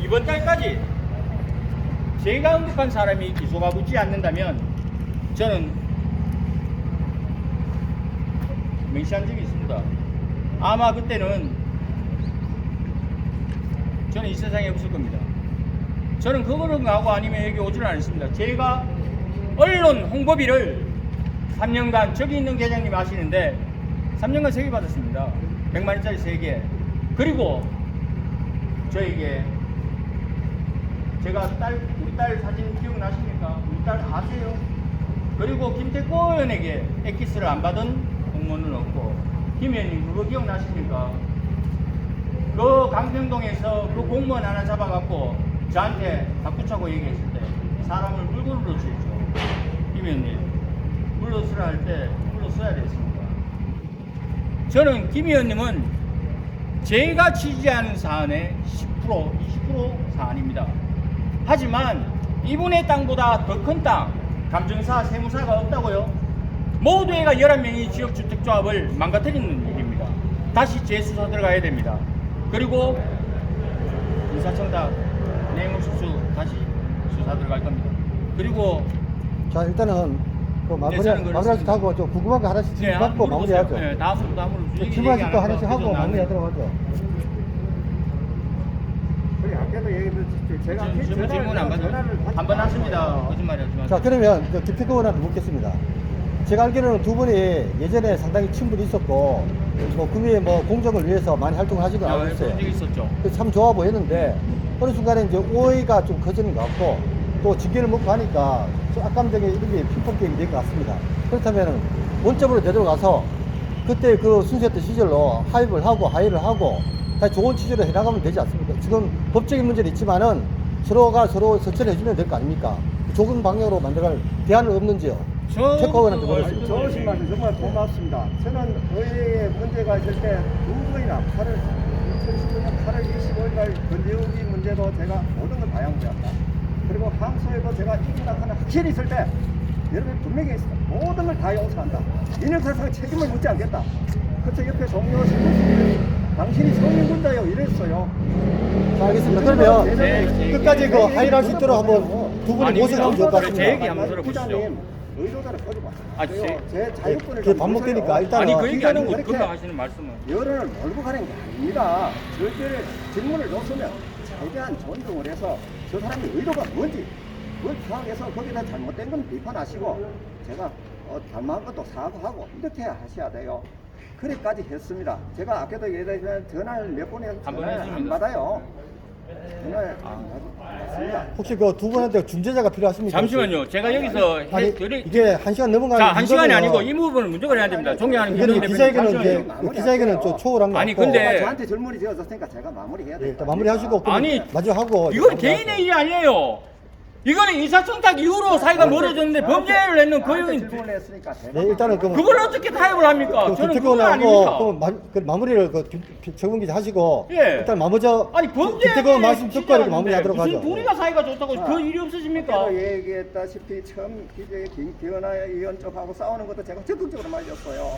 이번 달까지 제가 언급한 사람이 기소가 붙지 않는다면 저는 맹시한 적이 있습니다. 아마 그때는 저는 이 세상에 없을 겁니다. 저는 그거를 하고 아니면 여기 오지는 않습니다. 제가 언론 홍보비를 3년간 저기 있는 계장님이 아시는데 3년간 3개 받았습니다. 100만원짜리 3개. 그리고 저에게 제가 우리 딸 사진 기억나십니까? 우리 딸 아세요? 그리고 김태권 의원에게 엑기스를 안 받은 공무원은 없고 김 의원님 그거 기억나십니까? 그 강평동에서 그 공무원 하나 잡아갖고 저한테 바꾸자고 얘기했을 때 사람을 물건으로 치죠. 김 의원님 물러서라 할 때 물러서야 됐습니다. 저는 김 의원님은 제가 지지하는 사안의 10% 20% 사안입니다. 하지만 이분의 땅보다 더 큰 땅 감정사 세무사가 없다고요? 모두가 11명이 지역주택조합을 망가뜨리는 일입니다. 다시 재수사 들어가야 됩니다. 그리고 인사청탁 뇌물수수 다시 수사 들어갈 겁니다. 그리고 자, 일단은 그 마무리하시고 하고 좀 궁금한 거 하나씩 네, 받고 마무리하죠. 네, 다음으로 질문하실 거 하나씩 하고 마무리하도록 하죠. 그래, 아까도 얘기했듯이 제가 질문 안 받아요? 한번 하십니다. 거짓말이 하지 마세요. 자, 그러면 김태권 의원한테 묻겠습니다. 제가 알기로는 두 분이 예전에 상당히 친분이 있었고 뭐 구미의 뭐 공정을 위해서 많이 활동을 하신 걸 알고 있어요. 적이 있었죠. 그래서 참 좋아 보였는데 어느 순간에 이제 오해가 좀 커지는 것 같고 또 징계를 먹고 하니까 좀 악감정이 이런 게 핑퐁 게임이 될 것 같습니다. 그렇다면 원점으로 되돌아가서 그때 그 순수했던 시절로 하의를 하고 다시 좋은 취지로 해나가면 되지 않습니까? 지금 법적인 문제는 있지만은 서로가 서로 서천해 주면 될 거 아닙니까? 좋은 방향으로 만들어갈 대안은 없는지요? 태권한테 물었습니다. 좋으신 말씀 정말 고맙습니다. 저는 의회에 문제가 있을 때 두 번이나 2019년 8월 25일 날 건재욱이 문제도 제가 모든 걸 다양하였다. 그리고 항소에도 제가 이기나 하나 확실히 있을 때 여러분 분명히 있습니다. 모든 걸 다 용서한다. 인형사상 책임을 묻지 않겠다. 그래서 옆에 동료 신부님이 당신이 성인군자요 이랬어요. 자, 알겠습니다. 그러면 끝까지 그 하이를 할 수 있도록 한번 두 분이 아니, 모색하면 좋을 것 제 얘기 같습니다. 한번 들어보시죠. 기자님 의도자를 꺼지고 아, 제 자유권을 그게 밥 먹으니까 일단 아니 그 얘기 아니고 그렇게 금방 하시는 말씀은 여론을 몰고 가는 게 아닙니다. 절대로 질문을 놓으면 최대한 존중을 해서 저 사람의 의도가 뭔지 그걸 파악해서 거기다 잘못된 건 비판하시고 제가 잘못한 것도 사과하고 이렇게 하셔야 돼요. 그래까지 했습니다. 제가 아까도 얘기했지만 전화를 몇 번 해서 전화를 안 받아요. 전화를 안 받습니다. 혹시 그 두 분한테 중재자가 필요하십니까? 잠시만요. 제가 여기서 아니, 이게 한 시간 넘어가는 자, 한 시간이 문제고요. 아니고 이 부분을 문제가 해야 됩니다. 존경하는 이거는 김동연 기자회견은 대표님, 이제 잠시만요. 기자회견은 좀 초월한 거 아니, 같고. 근데 저한테 질문이 지어졌으니까 제가 마무리해야 예, 돼요. 일단 마무리하시고 아니, 마지막 하고 이건 개인의 일이 아니에요. 이거는 인사청탁 이후로 사이가 멀어졌는데 범죄를 했는 그 형이 질문을 했으니까 제가 네, 일단은 그걸 어떻게 타협을 합니까? 저는 그건 김태권하고 아닙니다. 그 마무리를 최근 기자 하시고 예. 일단 마무리 아니 범죄 김태권 말씀 듣고 이렇게 마무리하도록 무슨 하죠. 둘이가 사이가 좋다고 자, 그 일이 없으십니까? 아까도 얘기했다시피 처음 기재 김기현아 의원 쪽하고 싸우는 것도 제가 적극적으로 말렸어요.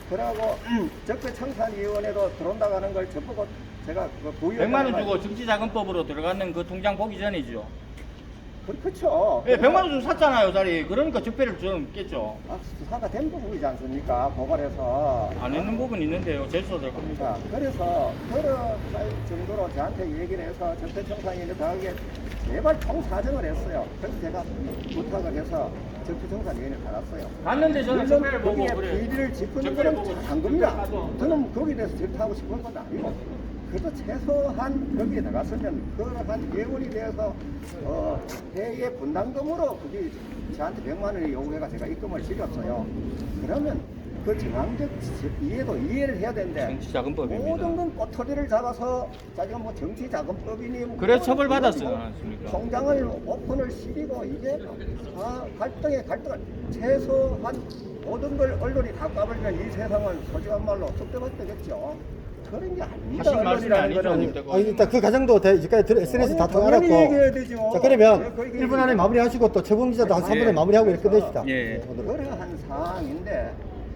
그러고 적폐청산위원회도 들어온다고 하는 걸 저보고 제가 그 100만 원 주고 정치자금법으로 들어가는 그 통장 보기 전이죠. 그렇죠. 예, 100만 원 주고 샀잖아요, 자리. 그러니까 적폐를 좀 깼죠. 수사가 된 부분이지 않습니까? 고발해서 안 했는 부분 있는데요. 재수사 될 겁니다. 자, 그래서 그런 정도로 저한테 얘기를 해서 적폐청산위원회 당하게 제발 총사정을 했어요. 그래서 제가 부탁을 해서 적폐청산위원회 달았어요. 갔는데 저는 물론 적폐를 보고 거기에 그래요. 비리를 짚는 적폐를 거는 보고 한 겁니다. 가서 저는 거기에 대해서 질타하고 싶은 건 아니고 그래도 최소한 거기에 나갔으면 그러한 예원이 되어서 회의 분담금으로 그게 저한테 100만 원을 요구해가 제가 입금을 드렸어요. 그러면 그 정황적 이해도 이해를 해야 되는데 정치자금법입니다. 모든 건 꼬투리를 잡아서 자기가 뭐 정치자금법이니 뭐 그래서 처벌받았지 않습니까? 통장을 오픈을 시리고 이게 갈등을 최소한 모든 걸 언론이 다 까버리면 이 세상은 솔직한 말로 섭섭할 때겠죠. 그런 게 아닙니다. 하신 말씀이 아니죠, 거는. 김태권. 아니, 일단 그 과정도 이제까지 SNS 다 당연히 통해놨고. 얘기해야 되죠. 자, 그러면 네, 그 얘기 1분 안에 마무리하시고 또 최봉 기자도 한 3분에 예. 마무리하고 이렇게 끝냅시다. 예. 오늘은. 그러한 상황인데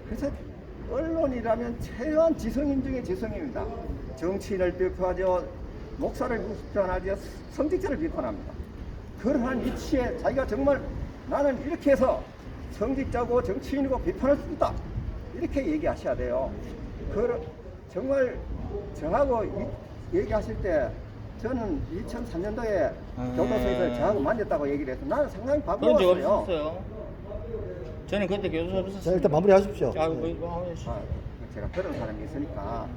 그래서 언론이라면 최소한 지성인 중에 지성입니다. 정치인을 비판하죠. 목사를 비판하지 성직자를 비판합니다. 그러한 이치에 자기가 정말 나는 이렇게 해서 성직자고 정치인이고 비판할 수 있다 이렇게 얘기하셔야 돼요. 정말 저하고 얘기하실 때 저는 2003년도에 교도소에서 저하고 만졌다고 얘기를 해서 나는 상당히 그런 적 반가웠어요. 없었어요. 저는 그때 교도소 없었어요. 자, 일단 마무리 하십시오. 제가 그런 사람이 있으니까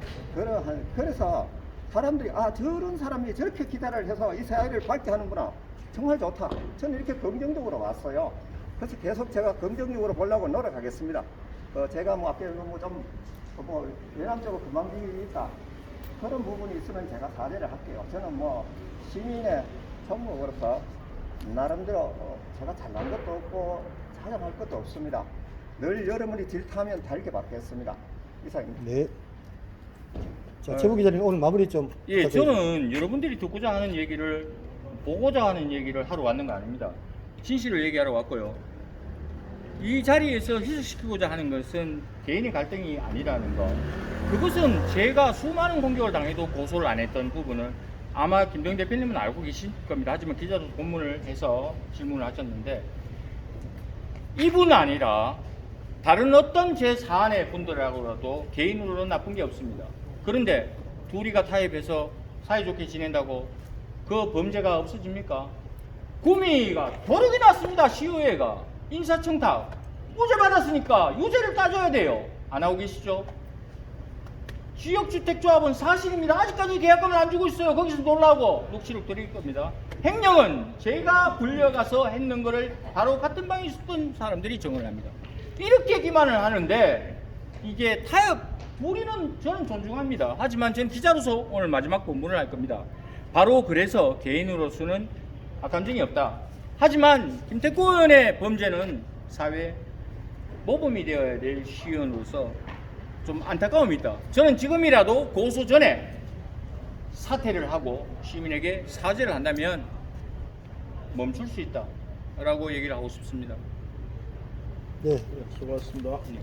그래서 사람들이 저런 사람이 저렇게 기다를 해서 이 사회를 밝게 하는구나 정말 좋다. 저는 이렇게 긍정적으로 왔어요. 그래서 계속 제가 긍정적으로 보려고 노력하겠습니다. 제가 뭐 앞에 좀 외람적으로 금방지기 있다 그런 부분이 있으면 제가 사죄를 할게요. 저는 뭐 시민의 총무로서 나름대로 제가 잘난 것도 없고 자랑할 것도 없습니다. 늘 여러분이 질타하면 달게 받겠습니다. 이상입니다. 네. 자, 최부 기자님 오늘 마무리 좀. 예, 부탁드립니다. 저는 여러분들이 듣고자 하는 얘기를 보고자 하는 얘기를 하러 왔는 거 아닙니다. 진실을 얘기하러 왔고요. 이 자리에서 희석시키고자 하는 것은 개인의 갈등이 아니라는 거. 그것은 제가 수많은 공격을 당해도 고소를 안 했던 부분을 아마 김병 대표님은 알고 계실 겁니다. 하지만 기자도 본문을 해서 질문을 하셨는데 이분 아니라 다른 어떤 제4안의 분들하고라도 개인으로는 나쁜 게 없습니다. 그런데 둘이가 타협해서 사이좋게 지낸다고 그 범죄가 없어집니까? 구미가 도둑이 났습니다. 시의회가 인사청탁 무죄 받았으니까 유죄를 따져야 돼요. 안 하고 계시죠? 지역주택조합은 사실입니다. 아직까지 계약금을 안 주고 있어요. 거기서 놀라고 녹취록 드릴 겁니다. 횡령은 제가 불려가서 했는 거를 바로 같은 방에 있었던 사람들이 정을 합니다. 이렇게 기만을 하는데 이게 타협 우리는 저는 존중합니다. 하지만 저는 기자로서 오늘 마지막 본문을 할 겁니다. 바로 그래서 개인으로서는 감정이 없다. 하지만 김태구 의원의 범죄는 사회 모범이 되어야 될 시의원으로서 좀 안타까움이 있다. 저는 지금이라도 고소 전에 사퇴를 하고 시민에게 사죄를 한다면 멈출 수 있다 라고 얘기를 하고 싶습니다. 네. 수고하셨습니다. 네.